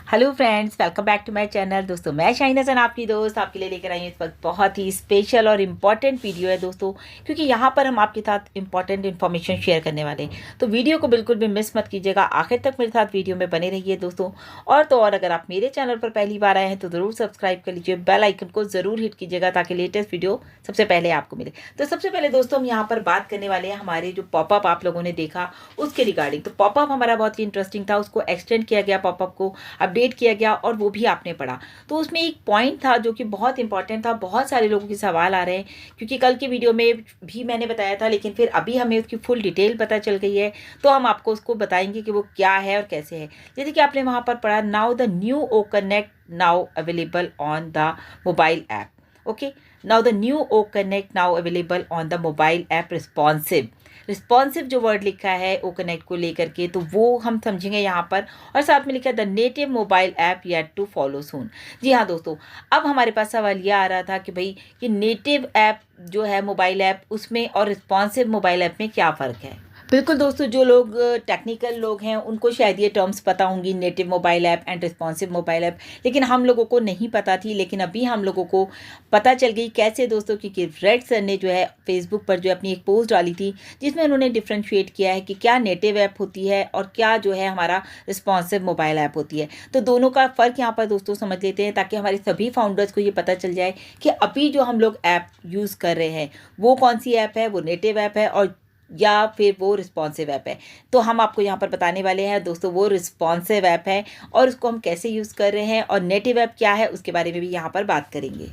Hello friends, welcome back to my channel. दोस्तों, मैं शाइना हसन आपकी दोस्त आपके लिए लेकर आई हूँ इस वक्त बहुत ही स्पेशल और इम्पॉर्टेंट वीडियो है दोस्तों, क्योंकि यहाँ पर हम आपके साथ इम्पॉर्टेंट इन्फॉर्मेशन शेयर करने वाले हैं। तो वीडियो को बिल्कुल भी मिस मत कीजिएगा, आखिर तक मेरे साथ वीडियो में बने रहिए दोस्तों। और अगर आप मेरे चैनल पर पहली बार आए हैं तो ज़रूर सब्सक्राइब कर लीजिए, बेल आइकन को ज़रूर हिट कीजिएगा ताकि लेटेस्ट वीडियो सबसे पहले आपको मिले। तो सबसे पहले दोस्तों हम यहाँ पर बात करने वाले हैं हमारे जो पॉपअप आप लोगों ने देखा उसके रिगार्डिंग। तो पॉपअप हमारा बहुत ही इंटरेस्टिंग था, उसको एक्सटेंड किया गया, पॉपअप को अपडेट किया गया और वो भी आपने पढ़ा। तो उसमें एक पॉइंट था जो कि बहुत इंपॉर्टेंट था, बहुत सारे लोगों के सवाल आ रहे हैं, क्योंकि कल की वीडियो में भी मैंने बताया था, लेकिन फिर अभी हमें उसकी फुल डिटेल पता चल गई है। तो हम आपको उसको बताएंगे कि वो क्या है और कैसे है। जैसे कि आपने वहाँ पर पढ़ा, now the new O connect now available on the mobile app. Okay, now the new O connect now available on the mobile app responsive. Responsive जो वर्ड लिखा है ओ कनेक्ट को लेकर के, तो वो हम समझेंगे यहाँ पर। और साथ में लिखा है the native mobile app yet to follow soon. जी हाँ दोस्तों, अब हमारे पास सवाल यह आ रहा था कि भाई ये नेटिव ऐप जो है मोबाइल ऐप, उसमें और रिस्पॉन्सिव मोबाइल ऐप में क्या फ़र्क है। बिल्कुल दोस्तों, जो लोग टेक्निकल लोग हैं उनको शायद ये टर्म्स पता होंगी, native mobile app and responsive mobile app, लेकिन हम लोगों को नहीं पता थी। लेकिन अभी हम लोगों को पता चल गई। कैसे दोस्तों, क्योंकि रेड सर ने जो है फेसबुक पर जो अपनी एक पोस्ट डाली थी जिसमें उन्होंने डिफ्रेंशिएट किया है कि क्या नेटिव ऐप होती है और क्या जो है हमारा रिस्पॉन्सिव मोबाइल ऐप होती है। तो दोनों का फ़र्क यहाँ पर दोस्तों समझ लेते हैं, ताकि हमारे सभी फाउंडर्स को ये पता चल जाए कि अभी जो हम लोग ऐप यूज़ कर रहे हैं वो कौन सी ऐप है, वो नेटिव ऐप है और या फिर वो रिस्पॉन्सिव ऐप है। तो हम आपको यहाँ पर बताने वाले हैं दोस्तों, वो रिस्पॉन्सिव ऐप है और उसको हम कैसे यूज़ कर रहे हैं, और नेटिव ऐप क्या है उसके बारे में भी यहाँ पर बात करेंगे।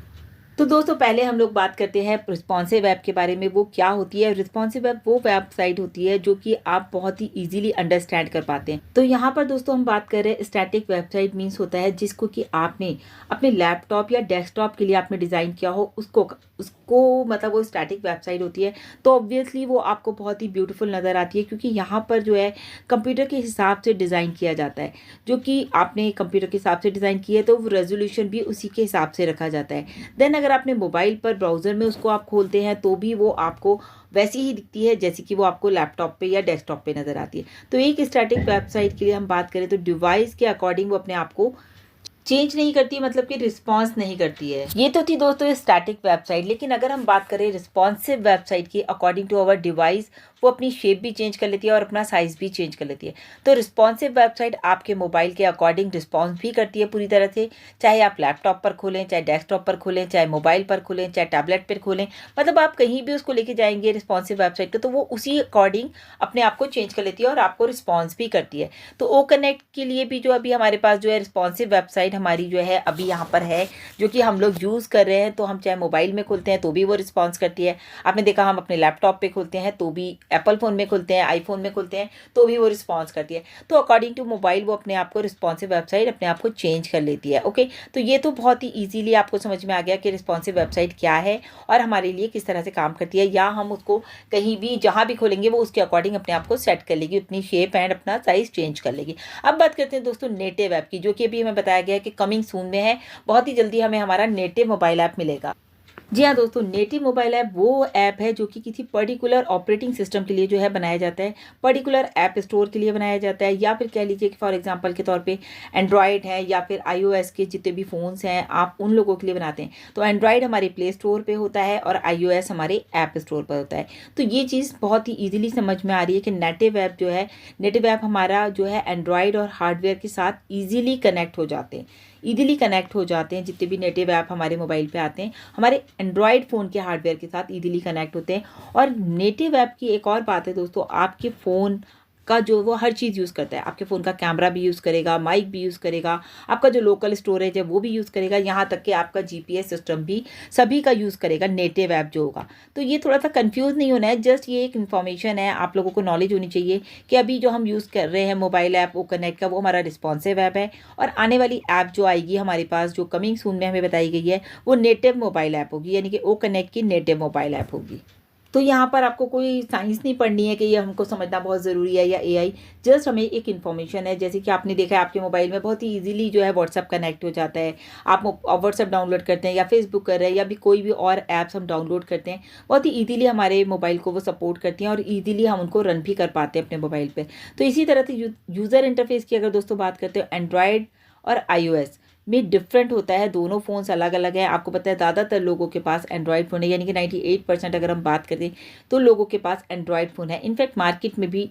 तो दोस्तों, पहले हम लोग बात करते हैं रिस्पॉन्सिव ऐप के बारे में। वो क्या होती है? रिस्पॉन्सिव ऐप वो वेबसाइट होती है जो कि आप बहुत ही इजीली अंडरस्टैंड कर पाते हैं। तो यहाँ पर दोस्तों हम बात कर रहे हैं स्टैटिक वेबसाइट मीन्स होता है जिसको कि आपने अपने लैपटॉप या डेस्कटॉप के लिए आपने डिज़ाइन किया हो, उसको मतलब वो स्टैटिक वेबसाइट होती है। तो ऑब्वियसली वो आपको बहुत ही ब्यूटीफुल नज़र आती है, क्योंकि यहाँ पर जो है कंप्यूटर के हिसाब से डिज़ाइन किया जाता है। जो कि आपने कंप्यूटर के हिसाब से डिज़ाइन किया है तो रेजोल्यूशन भी उसी के हिसाब से रखा जाता है। देन अगर आपने मोबाइल पर ब्राउज़र में उसको आप खोलते हैं तो भी वो आपको वैसी ही दिखती है जैसे कि वो आपको लैपटॉप पे या डेस्कटॉप पे नज़र आती है। तो एक स्टैटिक वेबसाइट के लिए हम बात करें तो डिवाइस के अकॉर्डिंग वो अपने आप को चेंज नहीं करती, मतलब कि रिस्पॉन्स नहीं करती है। ये तो थी दोस्तों स्टैटिक वेबसाइट। लेकिन अगर हम बात करें रिस्पॉन्सिव वेबसाइट की, अकॉर्डिंग टू अवर डिवाइस वो अपनी शेप भी चेंज कर लेती है और अपना साइज़ भी चेंज कर लेती है। तो रिस्पॉन्सिव वेबसाइट आपके मोबाइल के अकॉर्डिंग रिस्पॉन्स भी करती है पूरी तरह से, चाहे आप लैपटॉप पर खोलें, चाहे डेस्कटॉप पर खोलें, चाहे मोबाइल पर खोलें, चाहे टैबलेट पर खोलें, मतलब आप कहीं भी उसको लेके जाएंगे रिस्पॉन्सिव वेबसाइट को, तो वो उसी अकॉर्डिंग अपने आप को चेंज कर लेती है और आपको रिस्पॉन्स भी करती है। तो ओ कनेक्ट के लिए भी जो अभी हमारे पास जो है रिस्पॉन्सिव वेबसाइट हमारी जो है अभी यहाँ पर है, जो कि हम लोग यूज़ कर रहे हैं। तो हम चाहे मोबाइल में खोलते हैं तो भी वो रिस्पॉन्स करती है। आपने देखा, हम अपने लैपटॉप पे खोलते हैं तो भी, एप्पल फ़ोन में खोलते हैं, आईफोन में खोलते हैं तो भी वो रिस्पॉन्स करती है। तो अकॉर्डिंग टू मोबाइल वो अपने आप को रिस्पॉन्सिव वेबसाइट अपने आप को चेंज कर लेती है। ओके, तो ये तो बहुत ही ईजीली आपको समझ में आ गया कि रिस्पॉन्सिव वेबसाइट क्या है और हमारे लिए किस तरह से काम करती है, या हम उसको कहीं भी जहाँ भी खोलेंगे वो उसके अकॉर्डिंग अपने आप को सेट कर लेगी, अपनी शेप एंड अपना साइज़ चेंज कर लेगी। अब बात करते हैं दोस्तों नेटिव ऐप की, जो कि अभी हमें बताया गया है कि कमिंग सून में है। बहुत ही जल्दी हमें हमारा नेटिव मोबाइल ऐप मिलेगा। जी हाँ दोस्तों, नेटिव मोबाइल ऐप वो ऐप है जो कि किसी पर्टिकुलर ऑपरेटिंग सिस्टम के लिए जो है बनाया जाता है, पर्टिकुलर ऐप स्टोर के लिए बनाया जाता है, या फिर कह लीजिए कि फॉर एग्जांपल के तौर पे एंड्रॉयड है या फिर iOS के जितने भी फ़ोन्स हैं आप उन लोगों के लिए बनाते हैं। तो एंड्रॉयड हमारे प्ले स्टोर पे होता है और iOS हमारे ऐप स्टोर पर होता है। तो ये चीज़ बहुत ही ईजिली समझ में आ रही है कि नेटिव ऐप जो है, नेटिव ऐप हमारा जो है एंड्रॉयड और हार्डवेयर के साथ ईजिली कनेक्ट हो जाते हैं, ईजिली कनेक्ट हो जाते हैं। जितने भी नेटिव ऐप हमारे मोबाइल पे आते हैं हमारे एंड्रॉयड फ़ोन के हार्डवेयर के साथ ईजिली कनेक्ट होते हैं। और नेटिव ऐप की एक और बात है दोस्तों, आपके फ़ोन का जो वो हर चीज़ यूज़ करता है। आपके फ़ोन का कैमरा भी यूज़ करेगा, माइक भी यूज़ करेगा, आपका जो लोकल स्टोरेज है वो भी यूज़ करेगा, यहाँ तक कि आपका जीपीएस सिस्टम भी सभी का यूज़ करेगा नेटिव ऐप जो होगा। तो ये थोड़ा सा कंफ्यूज नहीं होना है, जस्ट ये एक इन्फॉर्मेशन है, आप लोगों को नॉलेज होनी चाहिए कि अभी जो हम यूज़ कर रहे हैं मोबाइल ऐप ओ कनेक्ट का, वो हमारा रिस्पॉन्सिव ऐप है। और आने वाली ऐप जो आएगी हमारे पास, जो कमिंग सून में हमें बताई गई है, वो नेटिव मोबाइल ऐप होगी, यानी कि ओ कनेक्ट की नेटिव मोबाइल ऐप होगी। तो यहाँ पर आपको कोई साइंस नहीं पढ़नी है कि ये हमको समझना बहुत ज़रूरी है, या एआई, जस्ट हमें एक इन्फॉर्मेशन है। जैसे कि आपने देखा है आपके मोबाइल में बहुत ही इजीली जो है व्हाट्सएप कनेक्ट हो जाता है। आप व्हाट्सएप डाउनलोड करते हैं या फेसबुक कर रहे हैं या भी कोई भी और ऐप्स हम डाउनलोड करते हैं, बहुत ही ईजिली हमारे मोबाइल को वो सपोर्ट करती हैं और ईजिली हम उनको रन भी कर पाते हैं अपने मोबाइल पर। तो इसी तरह से यूज़र इंटरफेस की अगर दोस्तों बात करते हो, एंड्रॉयड और iOS में डिफरेंट होता है। दोनों फ़ोन्स अलग अलग हैं। आपको पता है ज़्यादातर लोगों के पास एंड्रॉयड फ़ोन है, यानी कि 98% अगर हम बात करें तो लोगों के पास एंड्रॉयड फ़ोन है। इनफैक्ट मार्केट में भी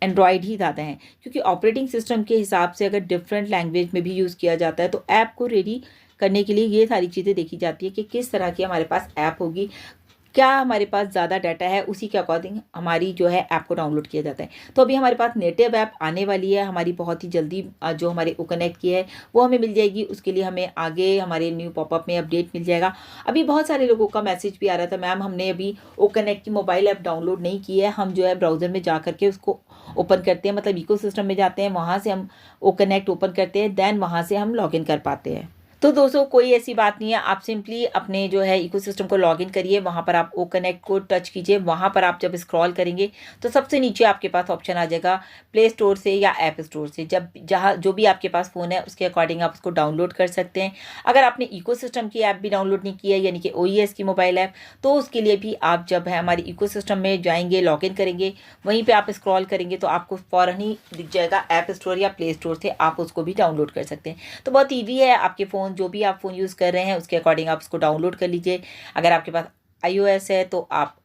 एंड्रॉयड ही ज़्यादा हैं, क्योंकि ऑपरेटिंग सिस्टम के हिसाब से अगर डिफरेंट लैंग्वेज में भी यूज़ किया जाता है तो ऐप को रेडी करने के लिए ये सारी चीज़ें देखी जाती है कि किस तरह की हमारे पास ऐप होगी, क्या हमारे पास ज़्यादा डाटा है, उसी के अकॉर्डिंग हमारी जो है ऐप को डाउनलोड किया जाता है। तो अभी हमारे पास नेटिव ऐप आने वाली है हमारी बहुत ही जल्दी। जो हमारे ओ कनेक्ट की है वो हमें मिल जाएगी। उसके लिए हमें आगे हमारे न्यू पॉपअप में अपडेट मिल जाएगा। अभी बहुत सारे लोगों का मैसेज भी आ रहा था, मैम हमने अभी ओ कनेक्ट की मोबाइल ऐप डाउनलोड नहीं की है, हम जो है ब्राउज़र में जा करके उसको ओपन करते हैं, मतलब इकोसिस्टम में जाते हैं, वहाँ से हम ओ कनेक्ट ओपन करते हैं, देन वहाँ से हम लॉगिन कर पाते हैं। तो दोस्तों कोई ऐसी बात नहीं है, आप सिंपली अपने जो है इकोसिस्टम को लॉगिन करिए, वहाँ पर आप ओ कनेक्ट को टच कीजिए। वहाँ पर आप जब स्क्रॉल करेंगे तो सबसे नीचे आपके पास ऑप्शन आ जाएगा प्ले स्टोर से या ऐप स्टोर से। जब जहाँ जो भी आपके पास फ़ोन है उसके अकॉर्डिंग आप उसको डाउनलोड कर सकते हैं। अगर आपने इकोसिस्टम की ऐप भी डाउनलोड नहीं की है, यानी कि OES की मोबाइल ऐप, तो उसके लिए भी आप जब है हमारी इकोसिस्टम में जाएंगे, लॉगिन करेंगे, वहीं पर आप स्क्रॉल करेंगे तो आपको फ़ौरन ही दिख जाएगा ऐप स्टोर या प्ले स्टोर से आप उसको भी डाउनलोड कर सकते हैं। तो बहुत ईजी है, आपके फ़ोन जो भी आप फ़ोन यूज़ कर रहे हैं उसके अकॉर्डिंग आप उसको डाउनलोड कर लीजिए। अगर आपके पास iOS है तो आप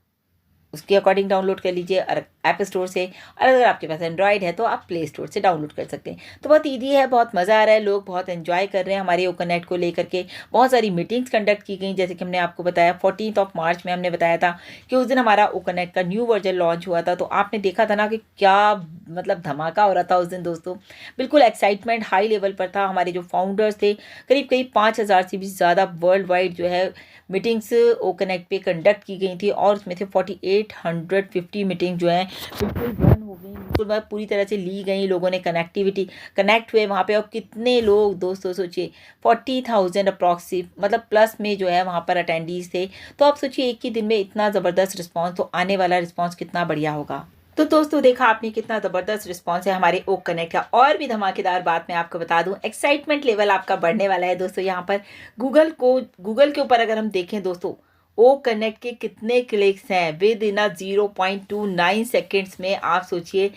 उसके अकॉर्डिंग डाउनलोड कर लीजिए और ऐप स्टोर से, और अगर आपके पास एंड्रॉयड है तो आप प्ले स्टोर से डाउनलोड कर सकते हैं। तो बहुत ईजी है, बहुत मज़ा आ रहा है, लोग बहुत एंजॉय कर रहे हैं हमारे ओ कनेक्ट को लेकर के। बहुत सारी मीटिंग्स कंडक्ट की गई, जैसे कि हमने आपको बताया 14 मार्च में हमने बताया था कि उस दिन हमारा ओ कनेक्ट का न्यू वर्जन लॉन्च हुआ था। तो आपने देखा था ना कि क्या मतलब धमाका हो रहा था उस दिन दोस्तों। बिल्कुल एक्साइटमेंट हाई लेवल पर था। हमारे जो फाउंडर्स थे, करीब करीब 5,000 से भी ज़्यादा वर्ल्ड वाइड जो है मीटिंग्स ओ कनेक्ट पे कंडक्ट की गई थी, और उसमें से 4850 मीटिंग जो है बिल्कुल रन हो गई, बिल्कुल वह पूरी तरह से ली गई। लोगों ने कनेक्ट हुए वहाँ पे, और कितने लोग दोस्तों सोचिए 40,000 अप्रॉक्सिम, मतलब प्लस में जो है वहाँ पर अटेंडीज थे। तो आप सोचिए एक ही दिन में इतना ज़बरदस्त रिस्पॉन्स, तो आने वाला रिस्पॉन्स कितना बढ़िया होगा। तो दोस्तों देखा आपने कितना ज़बरदस्त रिस्पॉन्स है हमारे ओ कनेक्ट का। और भी धमाकेदार बात मैं आपको बता दूं, एक्साइटमेंट लेवल आपका बढ़ने वाला है दोस्तों। यहाँ पर गूगल के ऊपर अगर हम देखें दोस्तों, ओ कनेक्ट के कितने क्लिक्स हैं विद इन 0.29 सेकेंड्स में। आप सोचिए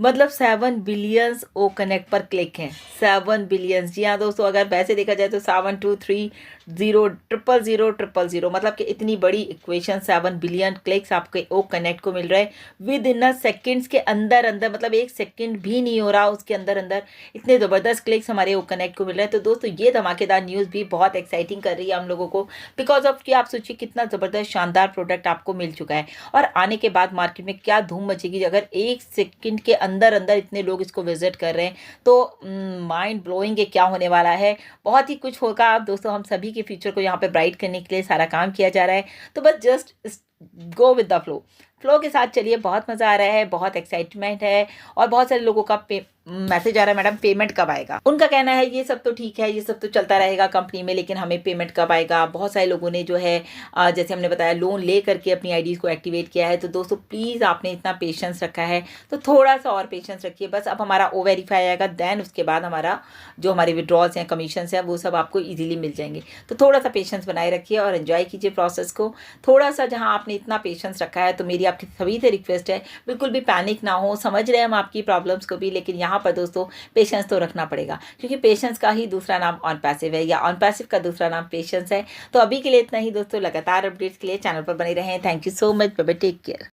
मतलब 7 बिलियंस ओ कनेक्ट पर क्लिक हैं, 7 बिलियंस। जी हाँ दोस्तों, अगर वैसे देखा जाए तो 723000000, मतलब कि इतनी बड़ी इक्वेशन, 7 बिलियन क्लिक्स आपके ओ कनेक्ट को मिल रहे हैं विद इन सेकेंड्स के अंदर अंदर, मतलब 1 सेकेंड भी नहीं हो रहा उसके अंदर अंदर इतने ज़बरदस्त क्लिक्स हमारे ओ कनेक्ट को मिल रहे हैं। तो दोस्तों ये धमाकेदार न्यूज़ भी बहुत एक्साइटिंग कर रही है हम लोगों को, बिकॉज ऑफ कि आप सोचिए कितना ज़बरदस्त शानदार प्रोडक्ट आपको मिल चुका है, और आने के बाद मार्केट में क्या धूम मचेगी। अगर 1 सेकेंड के अंदर अंदर इतने लोग इसको विजिट कर रहे हैं तो माइंड ब्लोइंग है क्या होने वाला है। बहुत ही कुछ होगा। आप दोस्तों हम सभी के फ्यूचर को यहाँ पे ब्राइट करने के लिए सारा काम किया जा रहा है। तो बस just go with the flow के साथ चलिए। बहुत मज़ा आ रहा है, बहुत एक्साइटमेंट है, और बहुत सारे लोगों का मैसेज आ रहा है मैडम पेमेंट कब आएगा। उनका कहना है ये सब तो ठीक है, ये सब तो चलता रहेगा कंपनी में, लेकिन हमें पेमेंट कब आएगा। बहुत सारे लोगों ने जो है जैसे हमने बताया लोन ले करके अपनी आईडीज़ को एक्टिवेट किया है। तो दोस्तों प्लीज़ आपने इतना पेशेंस रखा है तो थोड़ा सा और पेशेंस रखिए। बस अब हमारा ओ वेरीफाई आएगा, देन उसके बाद हमारा जो हमारे विड्रॉल्स हैं, कमीशंस हैं, वो सब आपको ईजिली मिल जाएंगे। तो थोड़ा सा पेशेंस बनाए रखिए और एंजॉय कीजिए प्रोसेस को। थोड़ा सा जहाँ आपने इतना पेशेंस रखा है, तो मेरी आपकी सभी से रिक्वेस्ट है बिल्कुल भी पैनिक ना हो। समझ रहे हैं हम आपकी प्रॉब्लम्स को भी, लेकिन यहाँ पर दोस्तों पेशेंस तो रखना पड़ेगा, क्योंकि पेशेंस का ही दूसरा नाम ऑन पैसिव है, या ऑन पैसिव का दूसरा नाम पेशेंस है। तो अभी के लिए इतना ही दोस्तों, लगातार अपडेट्स के लिए चैनल पर बने रहें। Thank you so much, bye bye, take care.